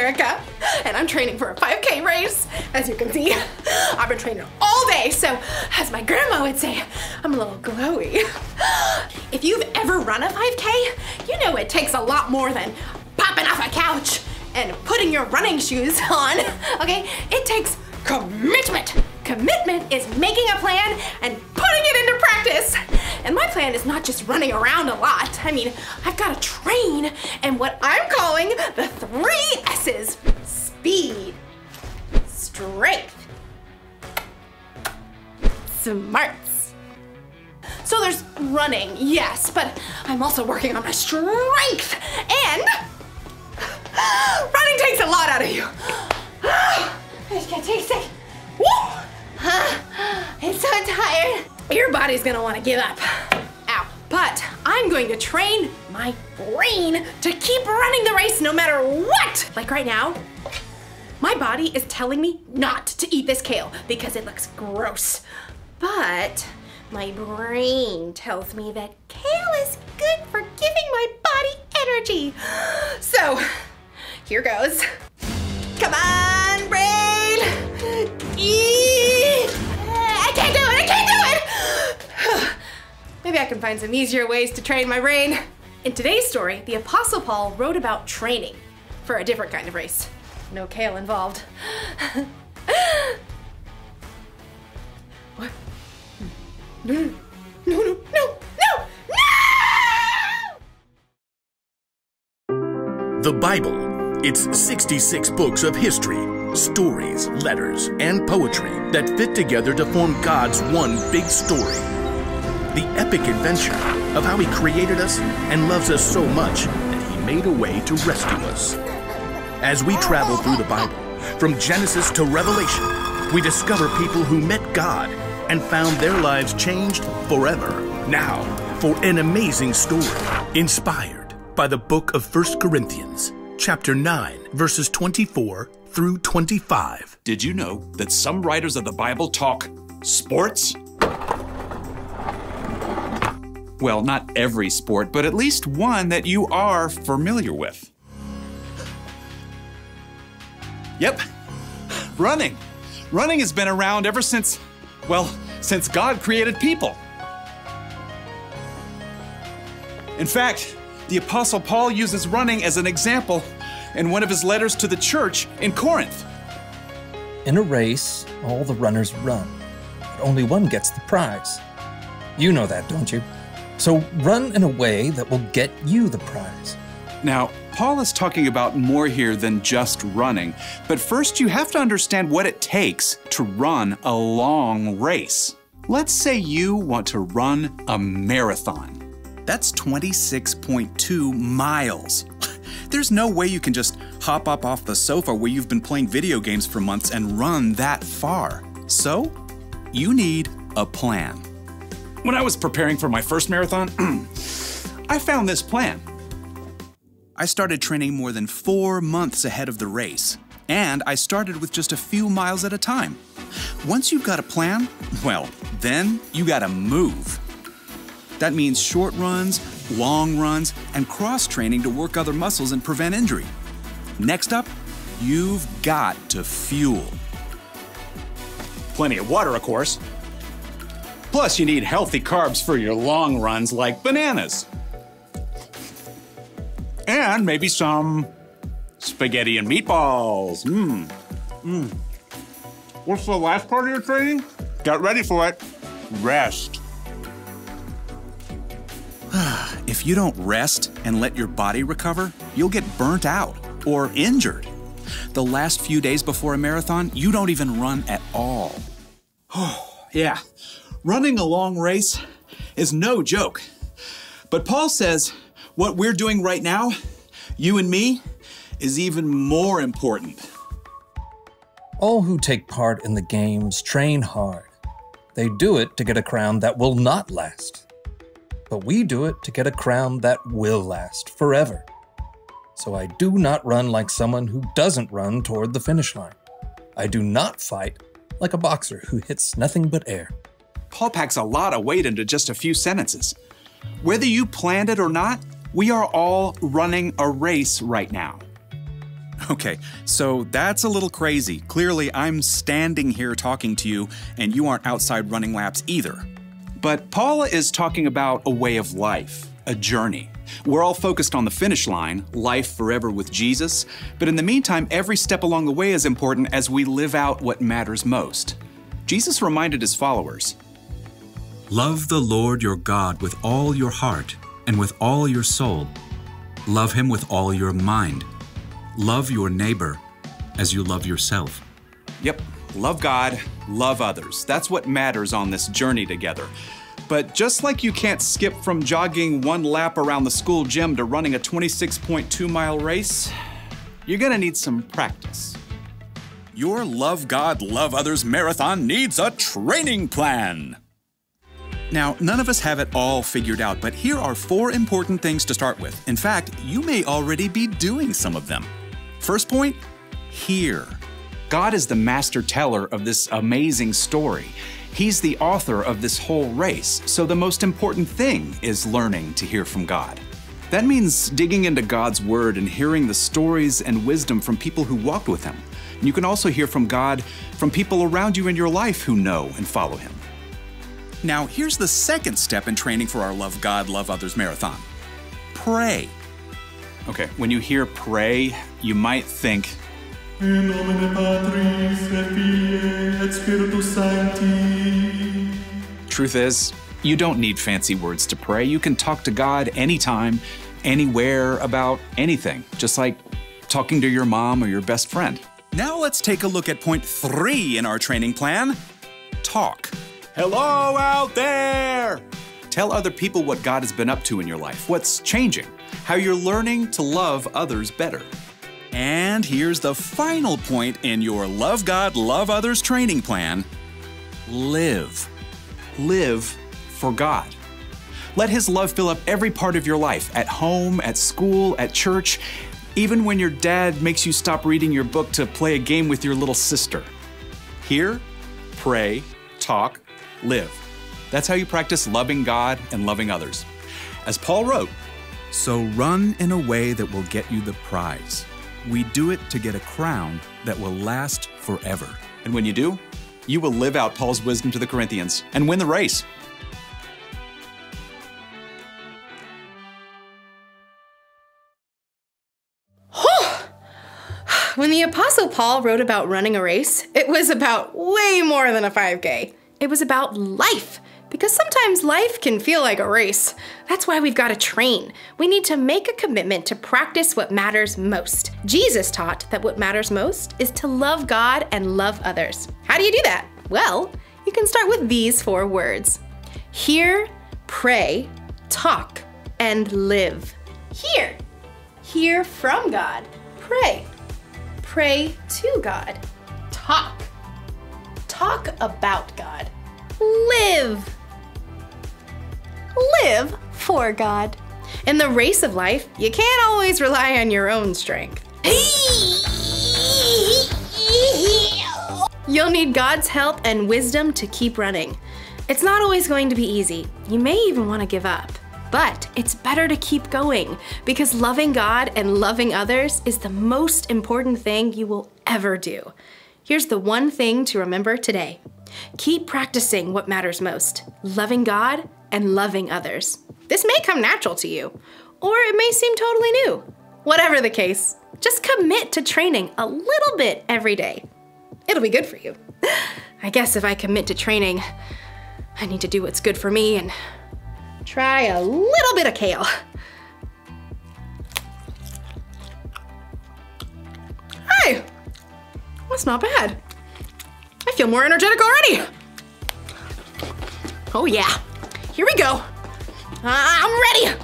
Erica, and I'm training for a 5K race. As you can see, I've been training all day, so as my grandma would say, I'm a little glowy. If you've ever run a 5K, you know it takes a lot more than popping off a couch and putting your running shoes on, okay? It takes commitment. Commitment is making a plan and putting it into practice. And my plan is not just running around a lot. I mean, I've got to train and what I'm calling the 3 S's. Speed, strength, smarts. So there's running, yes, but I'm also working on my strength. And running takes a lot out of you. I just can't take it. Woo! It's so tired. Your body's gonna wanna give up. Ow. But I'm going to train my brain to keep running the race no matter what. Like right now, my body is telling me not to eat this kale because it looks gross. But my brain tells me that kale is good for giving my body energy. So, here goes. Come on, brain! Eat! I can't do it! I can't do it! Maybe I can find some easier ways to train my brain. In today's story, the Apostle Paul wrote about training for a different kind of race. No kale involved. What? No, no, no, no, no, no! The Bible. It's 66 books of history, stories, letters, and poetry that fit together to form God's one big story. The epic adventure of how He created us and loves us so much that He made a way to rescue us. As we travel through the Bible, from Genesis to Revelation, we discover people who met God and found their lives changed forever. Now, for an amazing story inspired by the book of 1 Corinthians. Chapter 9, verses 24 through 25. Did you know that some writers of the Bible talk sports? Well, not every sport, but at least one that you are familiar with. Yep, running. Running has been around ever since, well, since God created people. In fact, the Apostle Paul uses running as an example in one of his letters to the church in Corinth. In a race, all the runners run, but only one gets the prize. You know that, don't you? So run in a way that will get you the prize. Now, Paul is talking about more here than just running, but first you have to understand what it takes to run a long race. Let's say you want to run a marathon. That's 26.2 miles. There's no way you can just hop up off the sofa where you've been playing video games for months and run that far. So, you need a plan. When I was preparing for my first marathon, I found this plan. I started training more than 4 months ahead of the race, and I started with just a few miles at a time. Once you've got a plan, well, then you gotta move. That means short runs, long runs, and cross-training to work other muscles and prevent injury. Next up, you've got to fuel. Plenty of water, of course. Plus, you need healthy carbs for your long runs like bananas. And maybe some spaghetti and meatballs. What's the last part of your training? Get ready for it. Rest. If you don't rest and let your body recover, you'll get burnt out or injured. The last few days before a marathon, you don't even run at all. Oh, yeah. Running a long race is no joke. But Paul says what we're doing right now, you and me, is even more important. All who take part in the games train hard. They do it to get a crown that will not last. But we do it to get a crown that will last forever. So I do not run like someone who doesn't run toward the finish line. I do not fight like a boxer who hits nothing but air. Paul packs a lot of weight into just a few sentences. Whether you planned it or not, we are all running a race right now. Okay, so that's a little crazy. Clearly, I'm standing here talking to you, and you aren't outside running laps either. But Paula is talking about a way of life, a journey. We're all focused on the finish line, life forever with Jesus, but in the meantime, every step along the way is important as we live out what matters most. Jesus reminded his followers, Love the Lord your God with all your heart and with all your soul. Love him with all your mind. Love your neighbor as you love yourself. Yep, love God, love others. That's what matters on this journey together. But just like you can't skip from jogging 1 lap around the school gym to running a 26.2-mile race, you're gonna need some practice. Your Love God, Love Others marathon needs a training plan. Now, none of us have it all figured out, but here are 4 important things to start with. In fact, you may already be doing some of them. First point, hear. God is the master teller of this amazing story. He's the author of this whole race, so the most important thing is learning to hear from God. That means digging into God's Word and hearing the stories and wisdom from people who walked with Him. And you can also hear from God from people around you in your life who know and follow Him. Now, here's the second step in training for our Love God, Love Others marathon. Pray. Okay, when you hear pray, you might think, In nomine Patris et Filii et Spiritus Sancti. Truth is, you don't need fancy words to pray. You can talk to God anytime, anywhere, about anything, just like talking to your mom or your best friend. Now let's take a look at point 3 in our training plan. Talk. Hello out there! Tell other people what God has been up to in your life, what's changing, how you're learning to love others better. And here's the final point in your Love God, Love Others training plan. Live. Live for God. Let His love fill up every part of your life, at home, at school, at church, even when your dad makes you stop reading your book to play a game with your little sister. Hear, pray, talk, live. That's how you practice loving God and loving others. As Paul wrote, so run in a way that will get you the prize. We do it to get a crown that will last forever. And when you do, you will live out Paul's wisdom to the Corinthians and win the race. When the Apostle Paul wrote about running a race, it was about way more than a 5K. It was about life, because sometimes life can feel like a race. That's why we've got to train. We need to make a commitment to practice what matters most. Jesus taught that what matters most is to love God and love others. How do you do that? Well, you can start with these 4 words. Hear, pray, talk, and live. Hear. Hear from God. Pray. Pray to God. Talk. Talk about God. Live. Live for God. In the race of life, you can't always rely on your own strength. You'll need God's help and wisdom to keep running. It's not always going to be easy. You may even want to give up. But it's better to keep going, because loving God and loving others is the most important thing you will ever do. Here's the one thing to remember today. Keep practicing what matters most, loving God and loving others. This may come natural to you, or it may seem totally new. Whatever the case, just commit to training a little bit every day. It'll be good for you. I guess if I commit to training, I need to do what's good for me and try a little bit of kale. Hey, that's not bad. I feel more energetic already. Oh yeah, here we go. I'm ready.